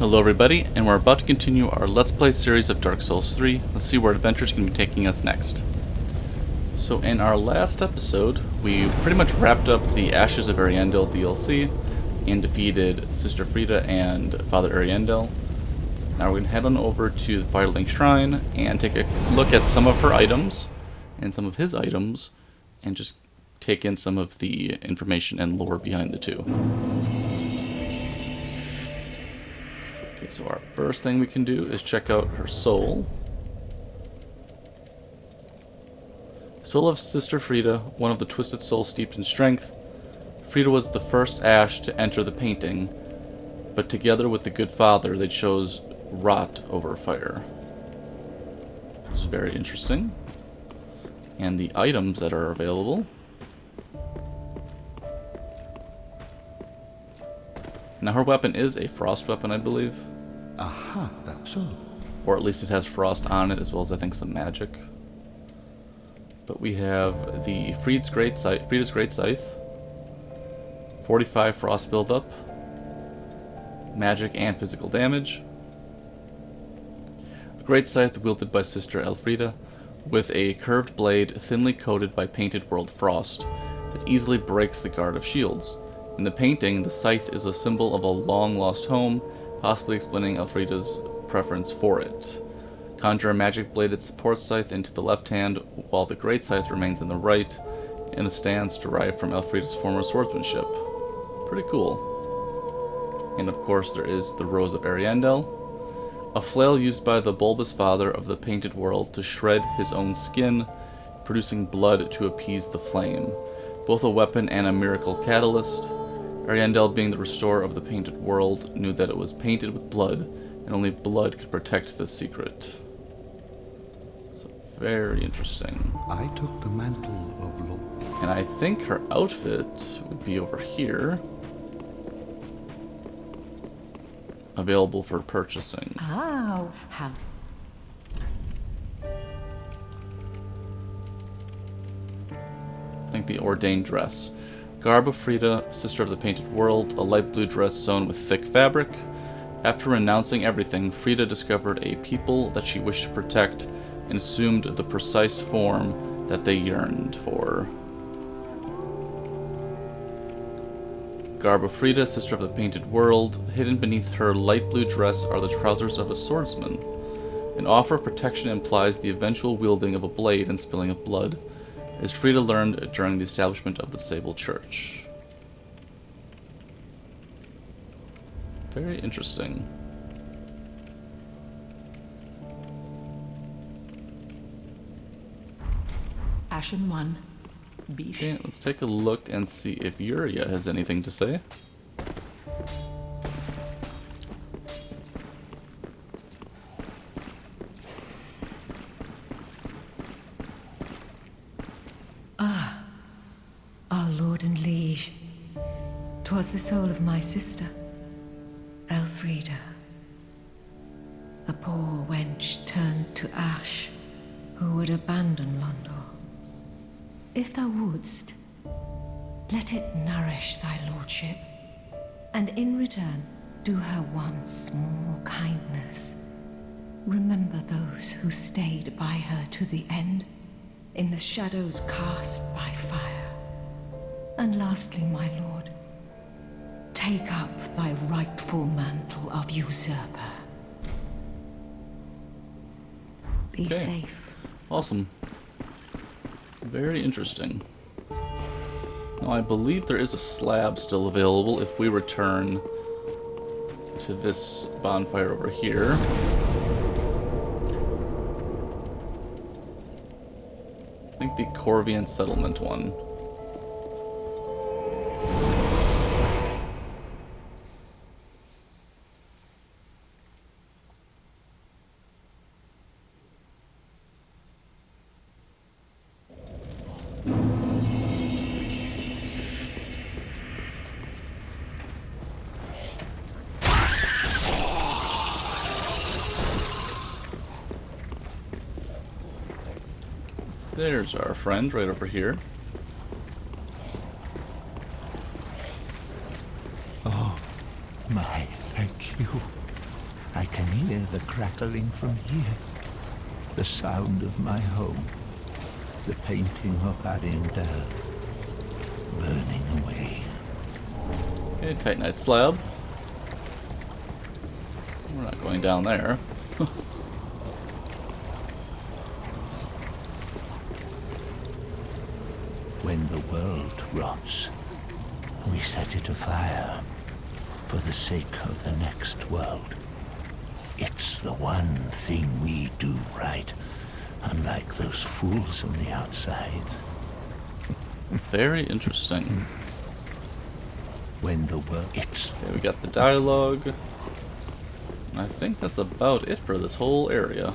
Hello everybody, and we're about to continue our Let's Play series of Dark Souls 3. Let's see where adventure's going to be taking us next. So in our last episode, we pretty much wrapped up the Ashes of Ariandel DLC and defeated Sister Frida and Father Ariandel. Now we're going to head on over to the Firelink Shrine and take a look at some of her items and some of his items and just take in some of the information and lore behind the two. Okay, so our first thing we can do is check out her soul. Soul of Sister Frida, one of the twisted souls steeped in strength. Frida was the first Ash to enter the painting, but together with the good father, they chose rot over fire. This is very interesting. And the items that are available. Now her weapon is a frost weapon, I believe. Aha, that's so. Or at least it has frost on it, as well as I think some magic. But we have the Frida's Great Scythe, 45 frost buildup, magic and physical damage. A great scythe wielded by Sister Elfrida, with a curved blade thinly coated by painted world frost that easily breaks the guard of shields. In the painting, the scythe is a symbol of a long-lost home, possibly explaining Elfrida's preference for it. Conjure a magic-bladed support scythe into the left hand, while the great scythe remains in the right, in a stance derived from Elfrida's former swordsmanship. Pretty cool. And of course there is the Rose of Ariandel, a flail used by the bulbous father of the painted world to shred his own skin, producing blood to appease the flame. Both a weapon and a miracle catalyst. Ariandel, being the restorer of the painted world, knew that it was painted with blood, and only blood could protect this secret. So, very interesting. I took the mantle of law. And I think her outfit would be over here. Available for purchasing. Oh, how... I think the ordained dress. Garb of Frida, Sister of the Painted World, a light blue dress sewn with thick fabric. After renouncing everything, Frida discovered a people that she wished to protect and assumed the precise form that they yearned for. Garb of Frida, Sister of the Painted World, hidden beneath her light blue dress are the trousers of a swordsman. An offer of protection implies the eventual wielding of a blade and spilling of blood, as Frida learned during the establishment of the Sable Church. Very interesting. Ashen one. Beef. Okay, let's take a look and see if Yuria has anything to say. Our lord and liege, 'twas the soul of my sister, Elfrida. A poor wench turned to ash, who would abandon Londor. If thou wouldst, let it nourish thy lordship, and in return do her one small kindness. Remember those who stayed by her to the end, in the shadows cast by fire. And lastly, my lord, take up thy rightful mantle of usurper. Be Okay. safe. Awesome. Very interesting. Now I believe there is a slab still available if we return to this bonfire over here. I think the Corvian settlement one. There's our friend right over here. Oh, my, thank you. I can hear the crackling from here, the sound of my home, the painting of Ariandel burning away. Okay, Titanite slab. We're not going down there. When the world rots, we set it afire for the sake of the next world. It's the one thing we do right, unlike those fools on the outside. Very interesting. When the world... It's... Okay, we got the dialogue. And I think that's about it for this whole area.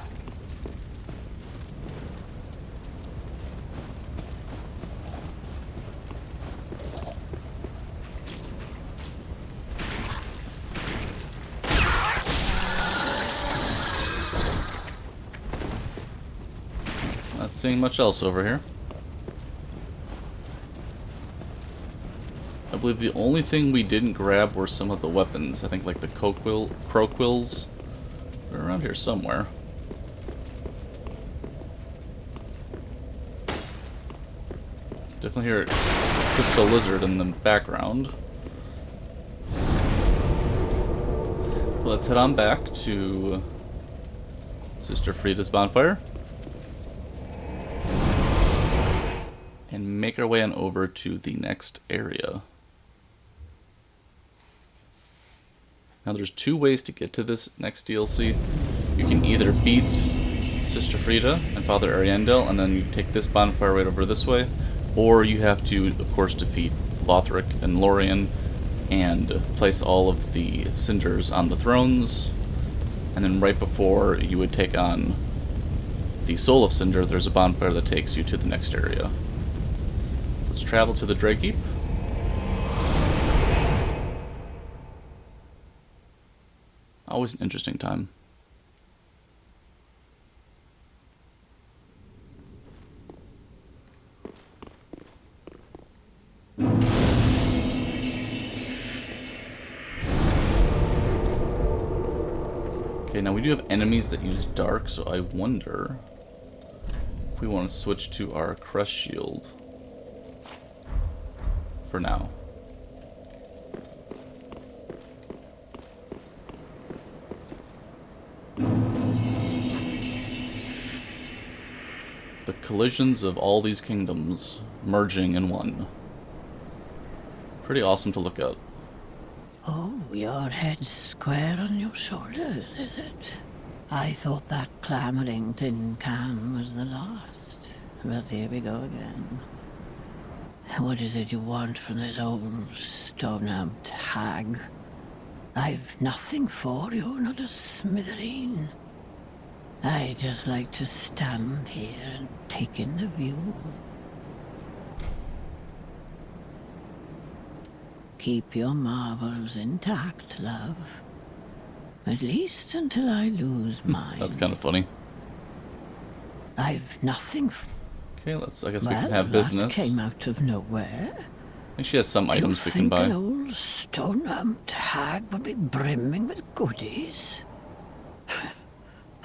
Not seeing much else over here. I believe the only thing we didn't grab were some of the weapons. I think like the crow quills. They're around here somewhere. Definitely hear Crystal Lizard in the background. Let's head on back to Sister Frida's bonfire. And make our way on over to the next area. Now there's two ways to get to this next DLC. You can either beat Sister Frida and Father Ariandel, and then you take this bonfire right over this way, or you have to, of course, defeat Lothric and Lorien and place all of the cinders on the thrones, and then right before you would take on the Soul of Cinder, there's a bonfire that takes you to the next area. Let's travel to the Drake Heap. Always an interesting time. Okay, now we do have enemies that use dark, so I wonder if we want to switch to our crest shield for now. The collisions of all these kingdoms merging in one. Pretty awesome to look at. Oh, your head's square on your shoulders, is it? I thought that clamoring tin can was the last. But here we go again. What is it you want from this old stone-amped hag? I've nothing for you, not a smithereen. I just like to stand here and take in the view. Keep your marbles intact, love. At least until I lose mine. That's kind of funny. I've nothing. Okay, I guess we can have business. That came out of nowhere. I think she has some items we can buy. An old stone-amped hag would be brimming with goodies?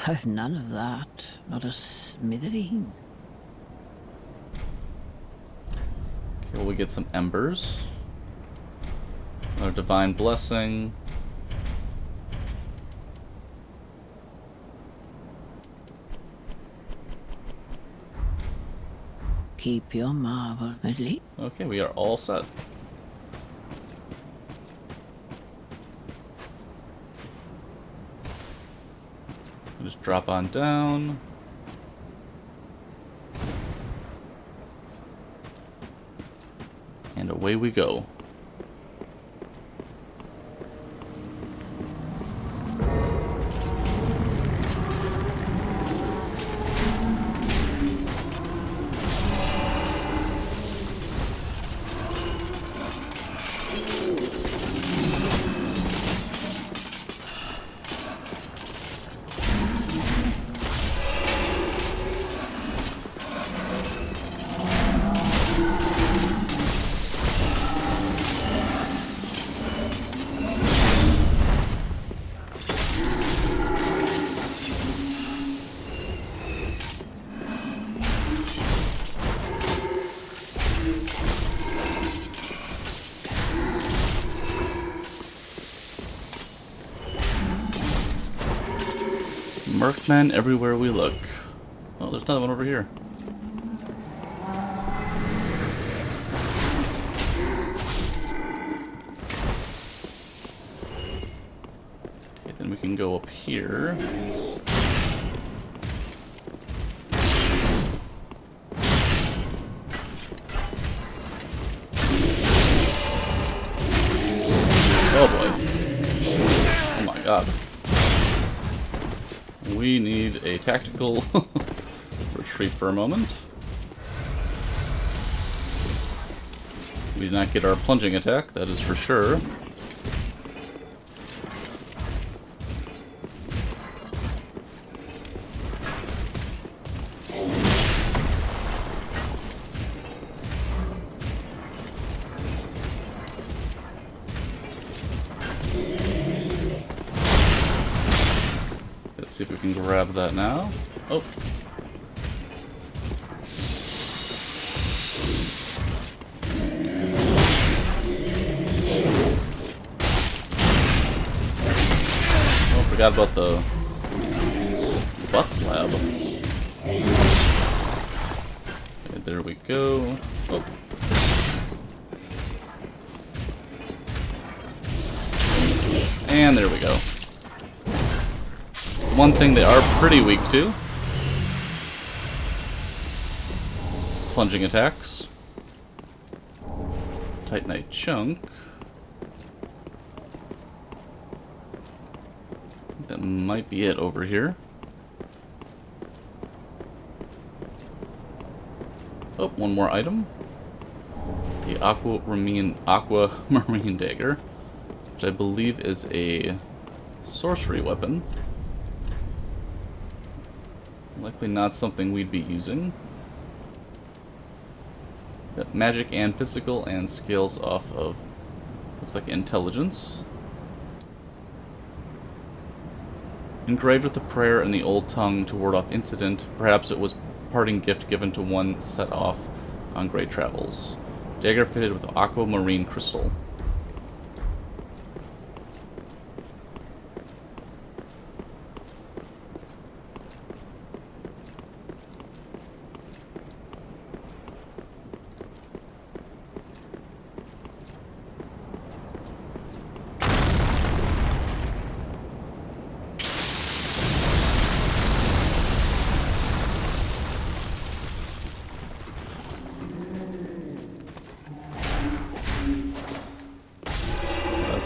I've none of that, not a smithereen. Okay, well, we get some embers. Our divine blessing. Keep your marble, at least. Okay, we are all set. Just drop on down. And away we go. Merkmen everywhere we look. Oh, there's another one over here. Okay, then we can go up here. Oh boy. Oh my god. We need a tactical retreat for a moment. We did not get our plunging attack, that is for sure. Let's see if we can grab that now. Oh. Oh, forgot about the butt slab. Okay, there we go. Oh. And there we go. One thing they are pretty weak to. Plunging attacks. Titanite chunk. I think that might be it over here. Oh, one more item. The aquamarine dagger, which I believe is a sorcery weapon. Likely not something we'd be using. Got magic and physical and scales off of, looks like intelligence. Engraved with a prayer in the old tongue to ward off incident. Perhaps it was parting gift given to one set off on great travels. Dagger fitted with aquamarine crystal.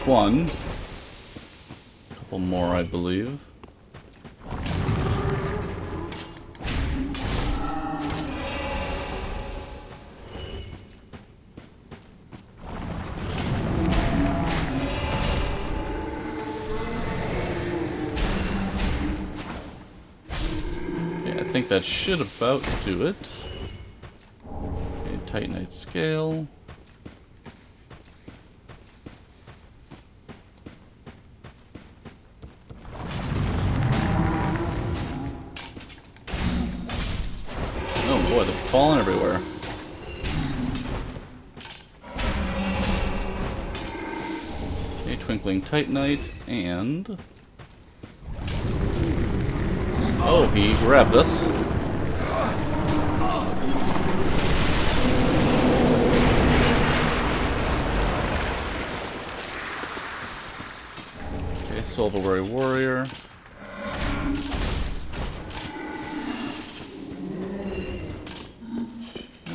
One. Couple more, I believe. Okay, I think that should about do it. Okay, Titanite scale. Boy, they're falling everywhere. Okay, twinkling titanite and... Oh, he grabbed us. Okay, Silverberry Warrior.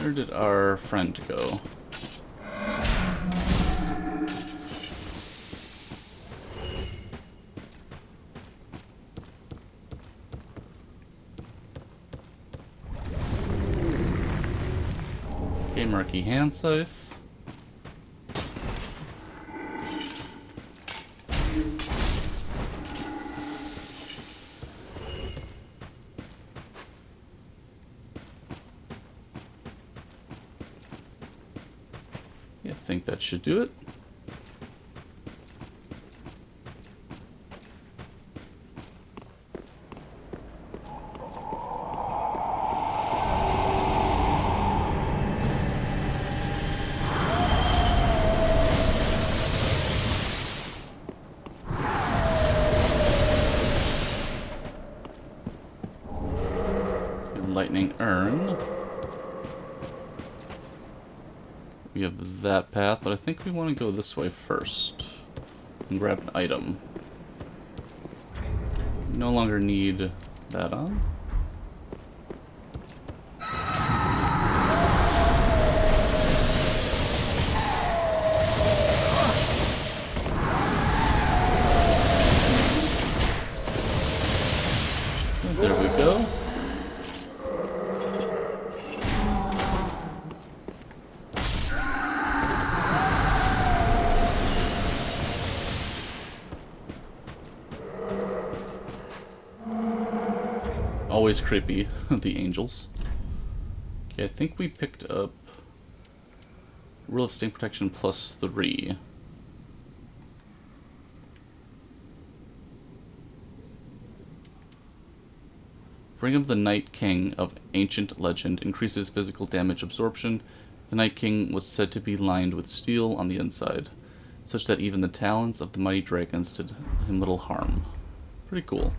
Where did our friend go? Okay, murky hand scythe. Yeah, I think that should do it. lightning urn. We have that path, but I think we want to go this way first and grab an item. No longer need that on. There we go. Always creepy, the angels. Okay, I think we picked up Rule of Stink Protection +3. Ring of the Night King of ancient legend increases physical damage absorption. The Night King was said to be lined with steel on the inside, such that even the talons of the mighty dragons did him little harm. Pretty cool.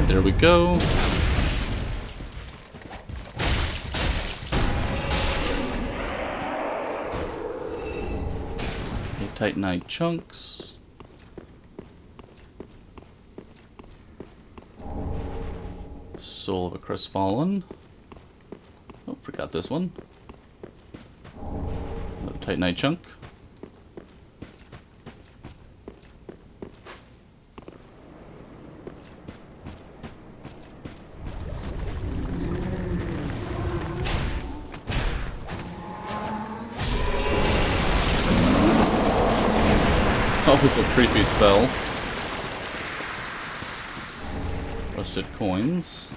There we go. Titanite chunks. Soul of a Crestfallen. Oh, forgot this one. Another Titanite chunk. Always a creepy spell. Rusted coins.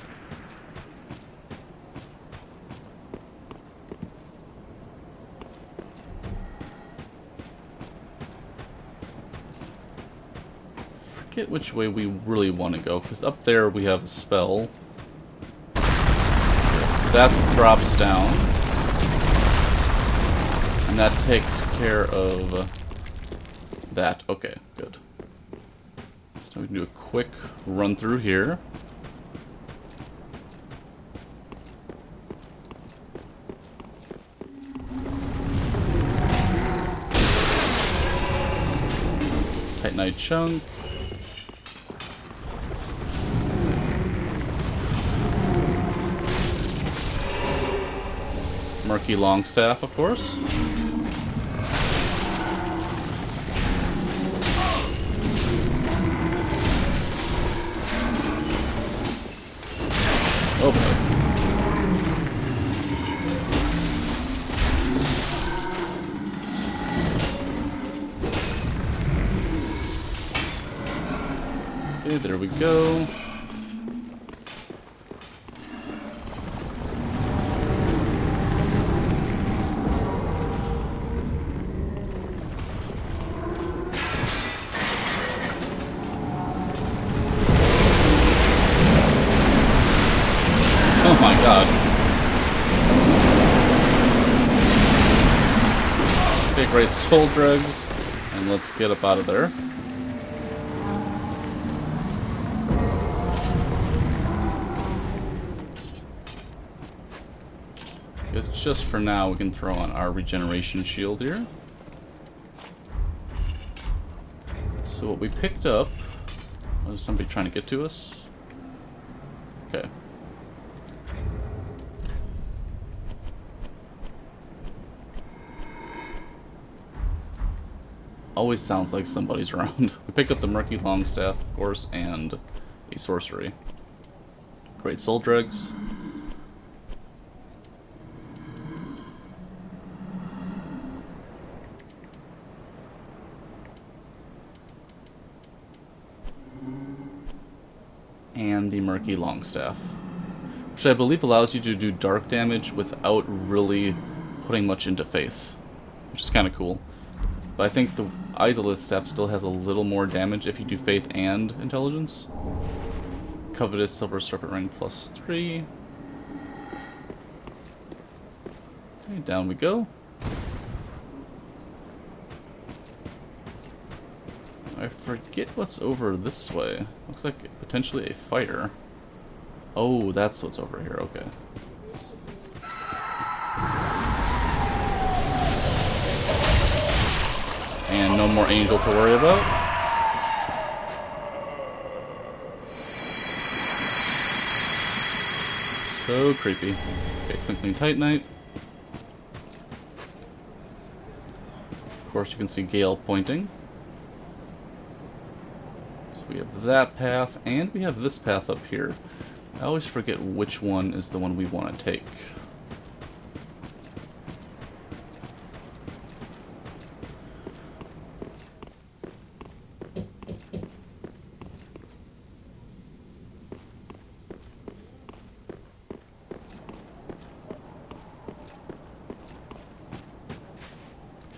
Forget which way we really want to go, because up there we have a spell. So that drops down. And that takes care of that. Okay, good. So we can do a quick run through here. Titanite chunk. Murky Longstaff, of course. Oh boy. Okay, there we go. Oh my god. Okay, great, soul dregs, and let's get up out of there. It's just for now, we can throw on our regeneration shield here. So what we picked up, was somebody trying to get to us? Okay. Always sounds like somebody's around. We picked up the Murky Longstaff, of course, and a sorcery. Great soul dregs. And the Murky Longstaff. which I believe allows you to do dark damage without really putting much into faith, which is kind of cool. But I think the Izalith staff still has a little more damage if you do faith and intelligence. Covetous Silver Serpent Ring +3. Okay, down we go. I forget what's over this way. Looks like potentially a fighter. Oh, that's what's over here, okay. And no more angel to worry about. So creepy. Okay, Twinkling Titanite. Of course, you can see Gale pointing. So we have that path, and we have this path up here. I always forget which one is the one we want to take.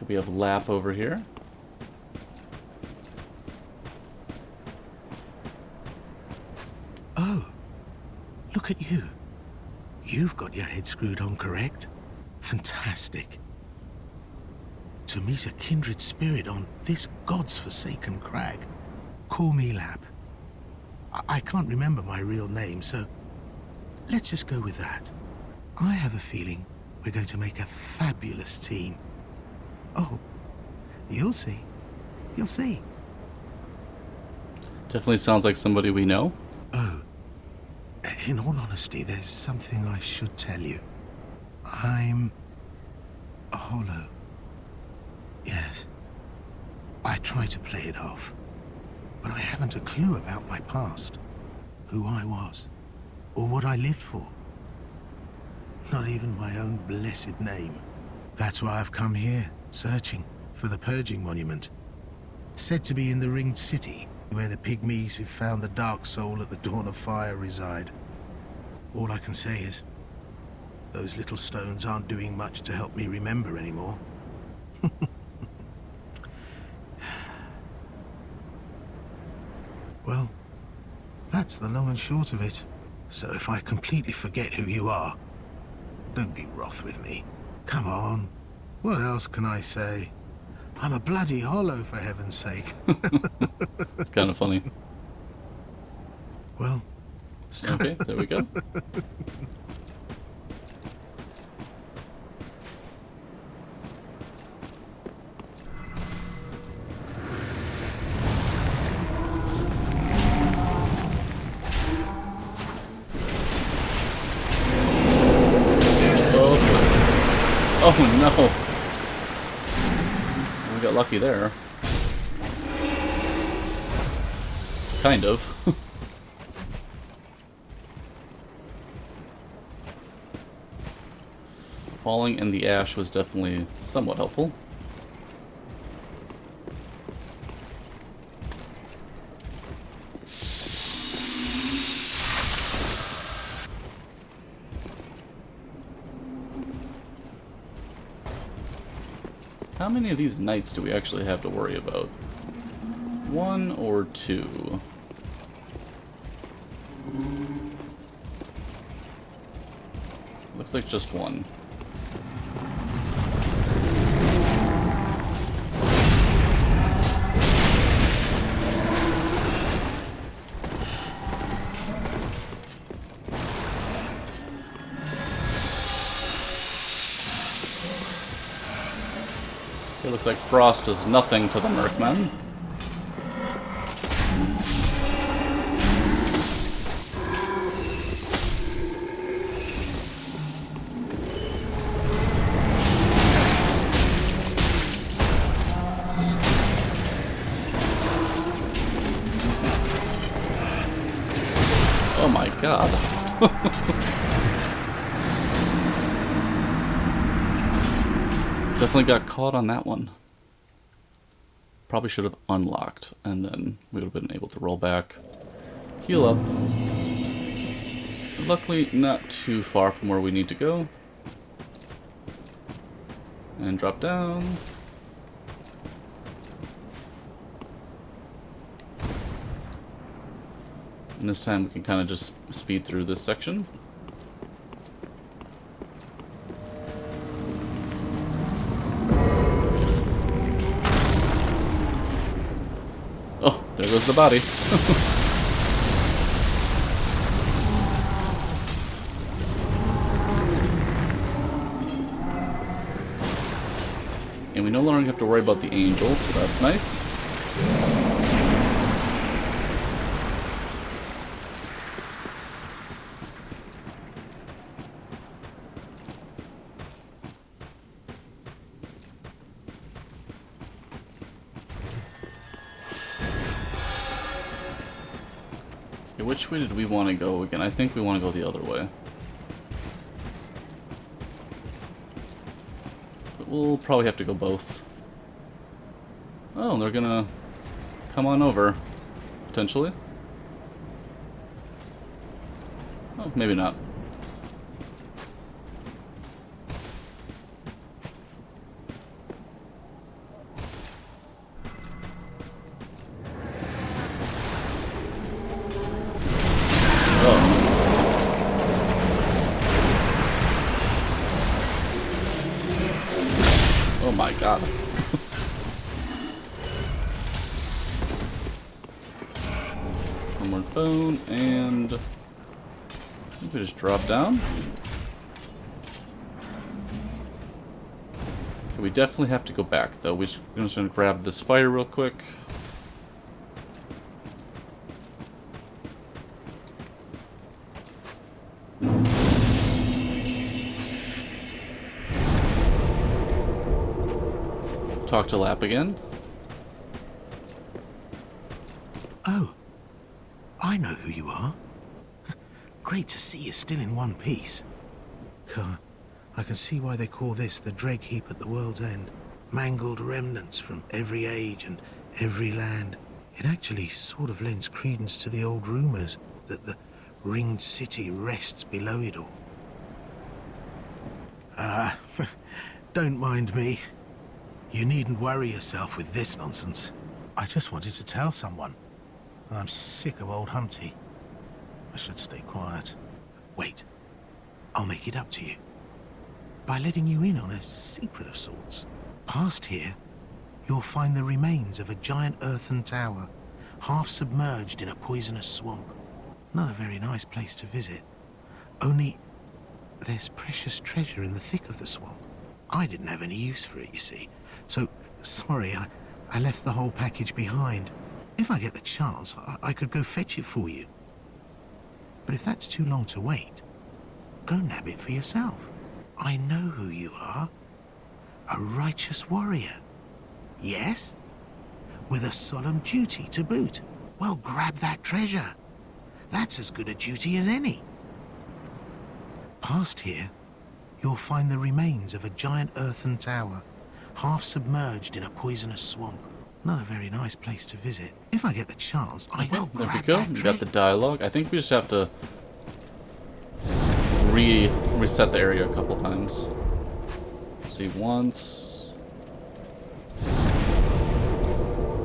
We have Lap over here. Oh, look at you. You've got your head screwed on correct. Fantastic. To meet a kindred spirit on this God's forsaken crag. Call me Lap. I can't remember my real name, so let's just go with that. I have a feeling we're going to make a fabulous team. Oh, you'll see. You'll see. Definitely sounds like somebody we know. Oh, in all honesty, there's something I should tell you. I'm a hollow. Yes. I try to play it off, but I haven't a clue about my past, who I was, or what I lived for. Not even my own blessed name. That's why I've come here. Searching for the Purging Monument. Said to be in the Ringed City, where the pygmies who found the Dark Soul at the Dawn of Fire reside. All I can say is, those little stones aren't doing much to help me remember anymore. Well, that's the long and short of it. So if I completely forget who you are, don't be wroth with me. Come on. What else can I say? I'm a bloody hollow, for heaven's sake. It's kind of funny. Well, okay, there we go. Oh no! We got lucky there. Kind of. Falling in the ash was definitely somewhat helpful. How many of these knights do we actually have to worry about? One or two? Looks like just one. It looks like frost does nothing to the Mercmen. Oh my god. Definitely got caught on that one. Probably should have unlocked, and then we would have been able to roll back, heal up. Luckily, not too far from where we need to go. And drop down. And this time we can kind of just speed through this section. Oh, there goes the body. And we no longer have to worry about the angels, so that's nice. Okay, which way did we want to go again? I think we want to go the other way. But we'll probably have to go both. Oh, they're gonna come on over, potentially. Oh, maybe not. Oh my god. One more bone, and I think we just drop down. Okay, we definitely have to go back though. We're just gonna grab this fire real quick. Talk to Lap again. Oh, I know who you are. Great to see you still in one piece. I can see why they call this the dreg heap at the world's end. Mangled remnants from every age and every land. It actually sort of lends credence to the old rumors that the ringed city rests below it all. Don't mind me. You needn't worry yourself with this nonsense. I just wanted to tell someone. And I'm sick of old Humpty. I should stay quiet. Wait. I'll make it up to you. By letting you in on a secret of sorts. Past here, you'll find the remains of a giant earthen tower, half submerged in a poisonous swamp. Not a very nice place to visit. Only, there's precious treasure in the thick of the swamp. I didn't have any use for it, you see. So, sorry, I left the whole package behind. If I get the chance, I could go fetch it for you. But if that's too long to wait, go nab it for yourself. I know who you are. A righteous warrior. Yes? With a solemn duty to boot. Well, grab that treasure. That's as good a duty as any. Past here, you'll find the remains of a giant earthen tower, half submerged in a poisonous swamp. Not a very nice place to visit. If I get the chance, I will grab that treasure. There we go. We got the dialogue. I think we just have to reset the area a couple times. See, once,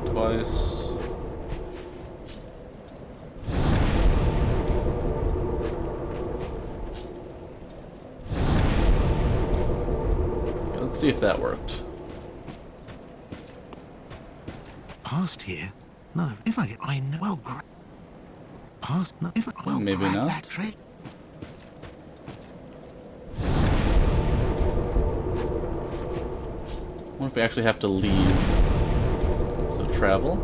twice. Okay, let's see if that worked. Past here? No. If I get, I know. Well, past. No. If I, well, maybe grab not. That treasure. I wonder if we actually have to leave. So travel.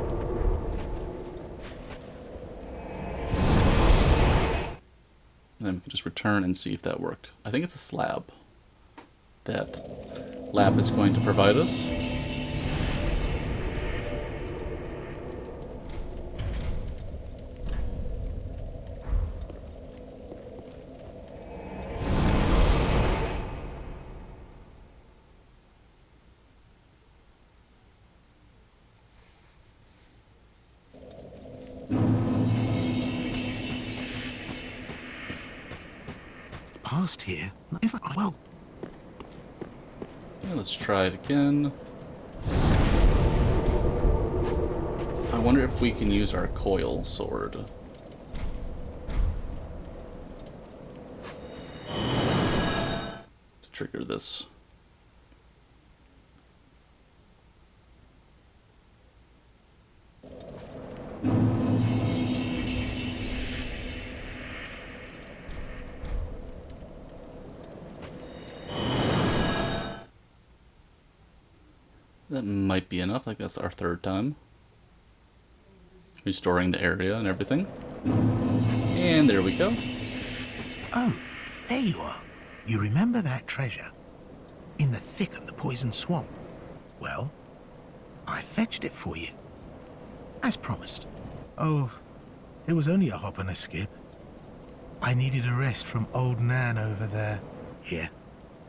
And then we can just return and see if that worked. I think it's a slab that Lap is going to provide us. past here. If I, well, Yeah, let's try it again. I wonder if we can use our coil sword. To trigger this. That might be enough. I guess our third time. Restoring the area and everything. And there we go. oh, there you are. You remember that treasure? In the thick of the poison swamp. Well, I fetched it for you. As promised. Oh, it was only a hop and a skip. I needed a rest from old Nan over there. Here,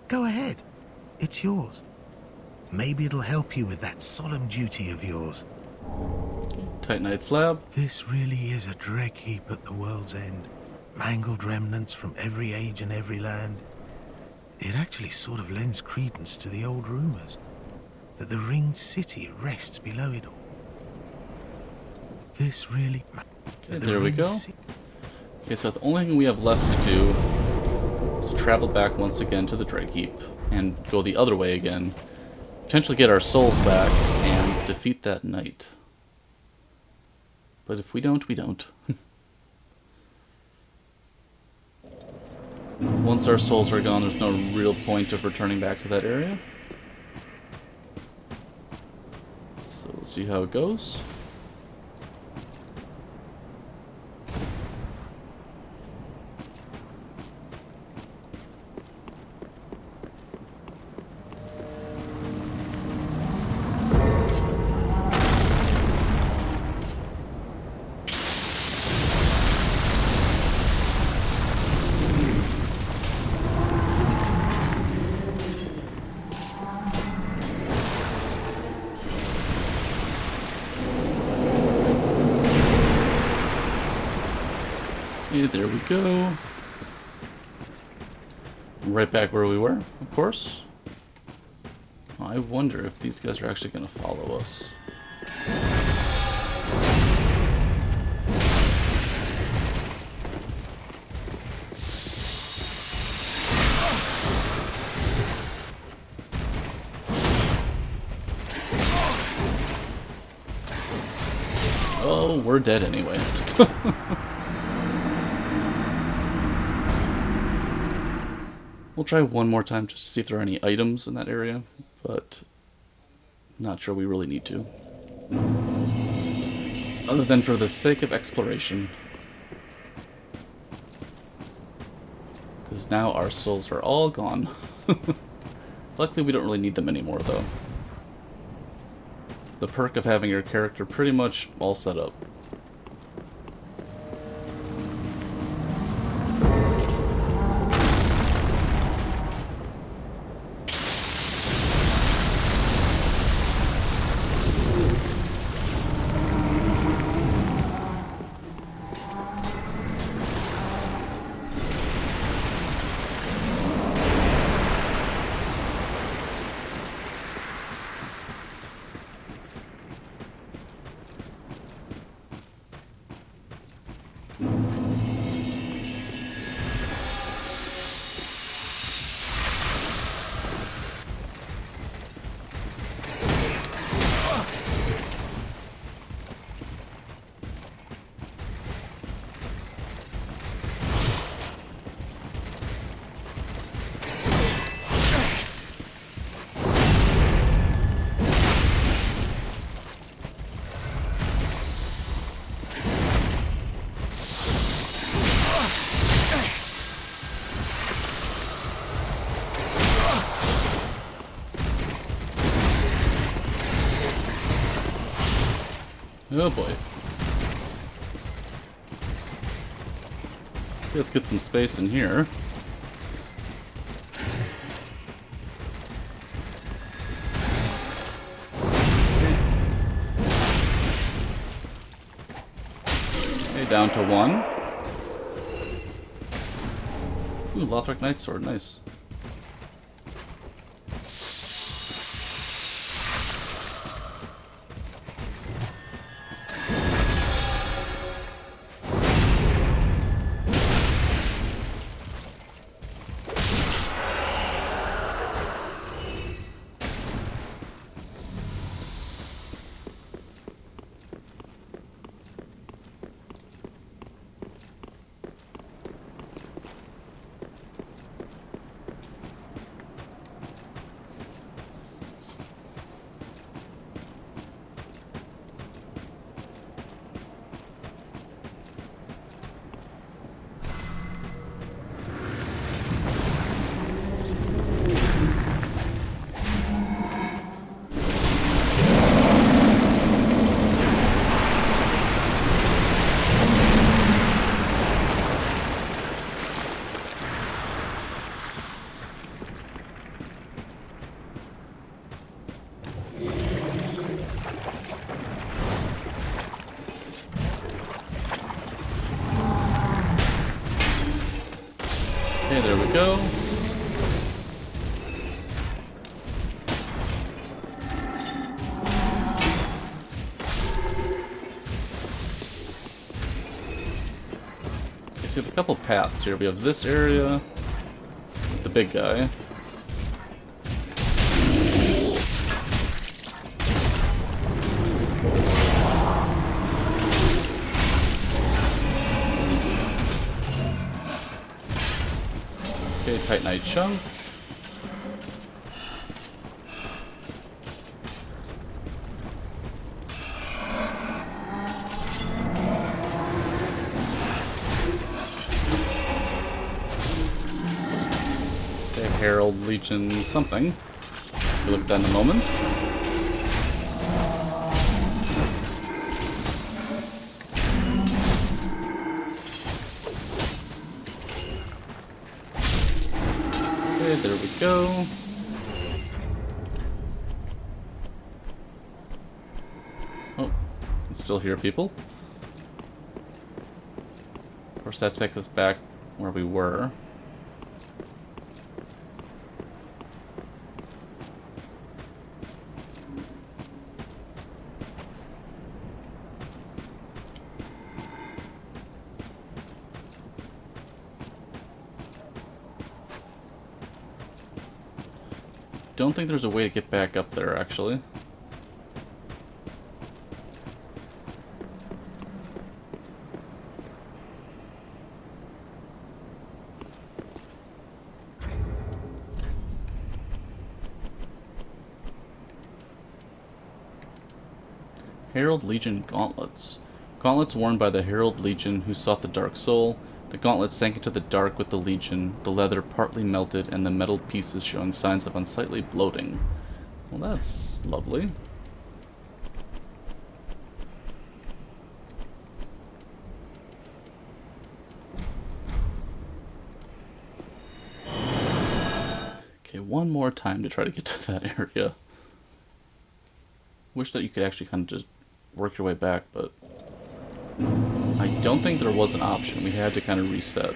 go ahead. It's yours. Maybe it'll help you with that solemn duty of yours. Titanite slab. This really is a dreck heap at the world's end. Mangled remnants from every age and every land. It actually sort of lends credence to the old rumors that the ringed city rests below it all. This really... Okay, there we go. Okay, so the only thing we have left to do is travel back once again to the Drake Heap and go the other way again. Potentially get our souls back and defeat that knight. But if we don't, we don't. Once our souls are gone, there's no real point of returning back to that area. So we'll see how it goes. Okay, there we go. Right back where we were, of course. I wonder if these guys are actually going to follow us. Oh, we're dead anyway. We'll try one more time just to see if there are any items in that area, but not sure we really need to. Other than for the sake of exploration. Because now our souls are all gone. Luckily we don't really need them anymore though. The perk of having your character pretty much all set up. Oh boy. Let's get some space in here. Okay, down to one. Ooh, Lothric Knight Sword, nice. Okay, there we go. Okay, so we have a couple paths here. We have this area with the big guy. Okay, Titanite chunk. Okay, Herald, Legion, something. We'll look at that in a moment. Okay, there we go. Oh, can still hear people. Of course, that takes us back where we were. Don't think there's a way to get back up there, actually. Herald Legion Gauntlets. Gauntlets worn by the Herald Legion who sought the Dark Soul. The gauntlets sank into the dark with the Legion, the leather partly melted and the metal pieces showing signs of unsightly bloating. Well, that's lovely. Okay, one more time to try to get to that area. Wish that you could actually kind of just work your way back, but I don't think there was an option. We had to kind of reset.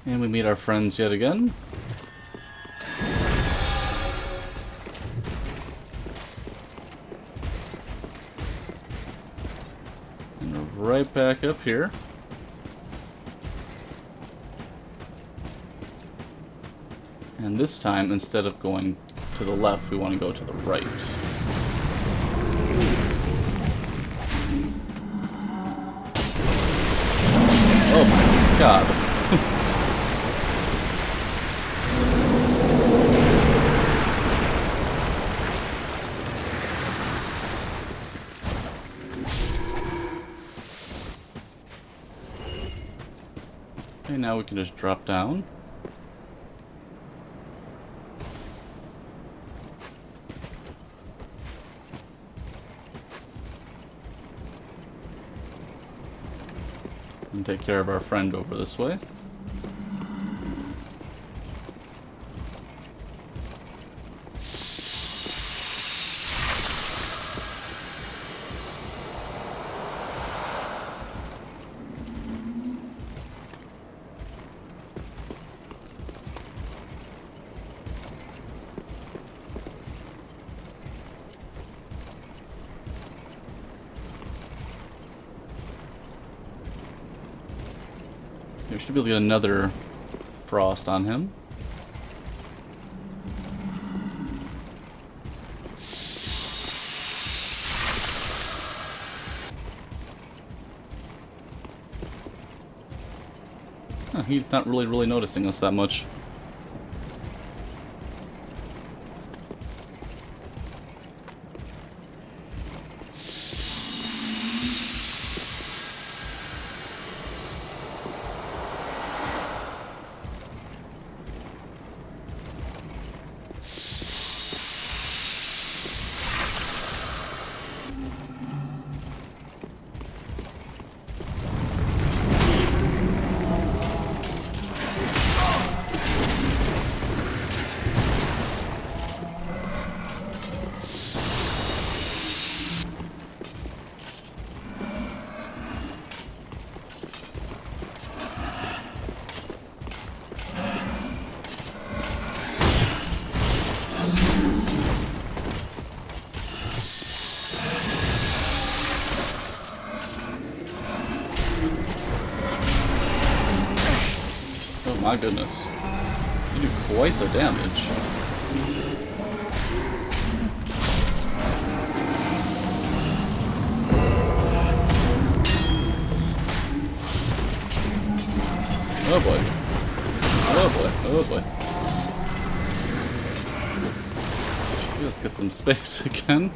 And we meet our friends yet again. And we're right back up here. And this time, instead of going to the left, we want to go to the right. Oh my god. Okay, now we can just drop down. And take care of our friend over this way. We should be able to get another frost on him. Huh, he's not really noticing us that much. Oh my goodness. You do quite the damage. Oh boy. Oh boy. Oh boy. Let's get some space again.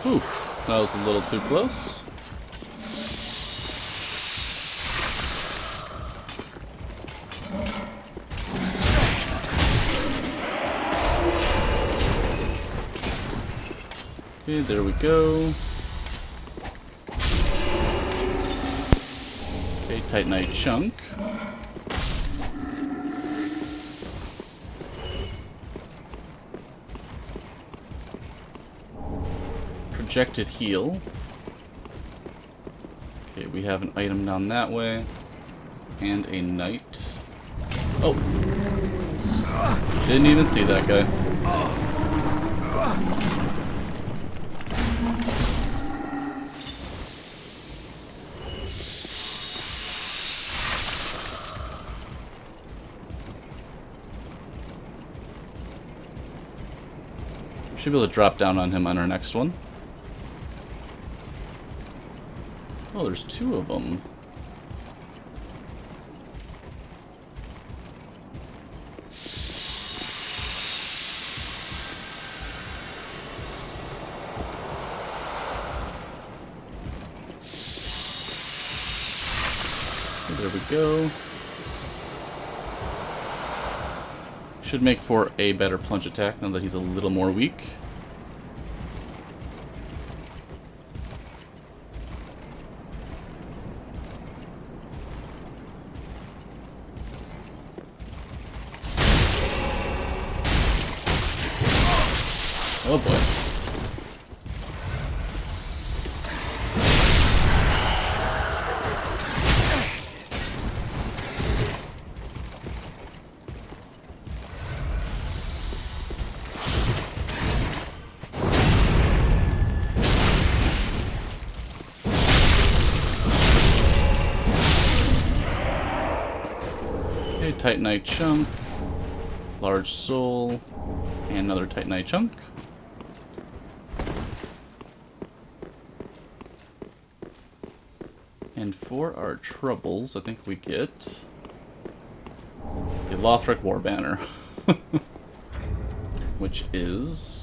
Oof, that was a little too close. Okay, there we go. Okay, Titanite chunk. Projected heal. Okay, we have an item down that way. And a knight. Oh! Didn't even see that guy. We should be able to drop down on him on our next one. Oh, there's two of them. There we go. Should make for a better plunge attack now that he's a little more weak. Oh boy. Titanite chunk, large soul, and another Titanite chunk. And for our troubles, I think we get the Lothric War Banner, which is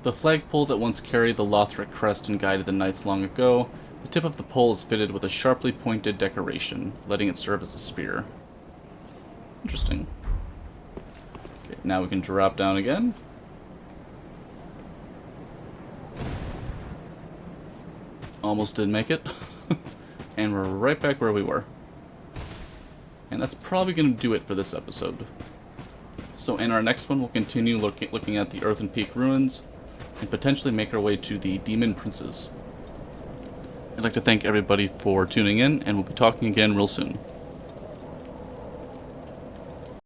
the flagpole that once carried the Lothric crest and guided the knights long ago. The tip of the pole is fitted with a sharply pointed decoration, letting it serve as a spear. Interesting. Okay, now we can drop down again. Almost did make it. And we're right back where we were. And that's probably going to do it for this episode. So in our next one, we'll continue looking at the Earthen Peak ruins, and potentially make our way to the Demon Princes. I'd like to thank everybody for tuning in, and we'll be talking again real soon.